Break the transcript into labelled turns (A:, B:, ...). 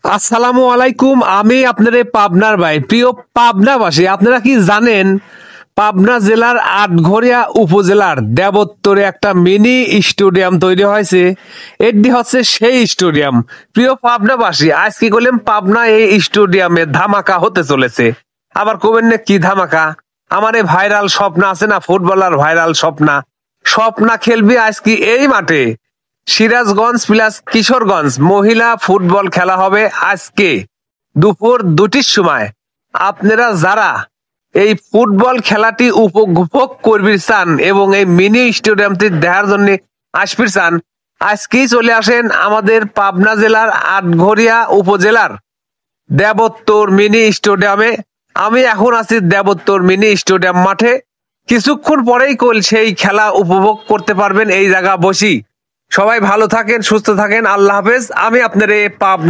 A: আসসালামু আলাইকুম। আমি আপনার পাবনার ভাই, প্রিয় পাবনাবাসী, আপনারা কি জানেন পাবনা জেলার আটঘরিয়া উপজেলার দেবত্তরে একটা মিনি স্টেডিয়াম তৈরি হয়েছে। এটি হচ্ছে সেই স্টেডিয়াম। প্রিয় পাবনাবাসী, আজ কি করলাম, পাবনা এই স্টেডিয়ামে ধামাকা হতে চলেছে। আবার কবেন না কি ধামাকা? আমার এই ভাইরাল স্বপ্না আছে না, ফুটবলার ভাইরাল স্বপ্না, স্বপ্না খেলবি আজকে এই মাঠে। সিরাজগঞ্জ প্লাস কিশোরগঞ্জ মহিলা ফুটবল খেলা হবে আজকে দুপুর 2টির সময়। আপনারা যারা এই ফুটবল খেলাটি উপভোগ করবি চান এবং এই মিনি স্টেডিয়ামটি দেখার জন্য আসবি চান, আজকেই চলে আসেন আমাদের পাবনা জেলার আটঘরিয়া উপজেলার দেবত্তর মিনি স্টেডিয়ামে। আমি এখন আছি দেবত্তর মিনি স্টেডিয়াম মাঠে। কিছুক্ষণ পরেই সেই খেলা উপভোগ করতে পারবেন এই জায়গা বসি। সবাই ভালো থাকেন, সুস্থ থাকেন, আল্লাহ হাফেজ। আমি আপনার পাবনা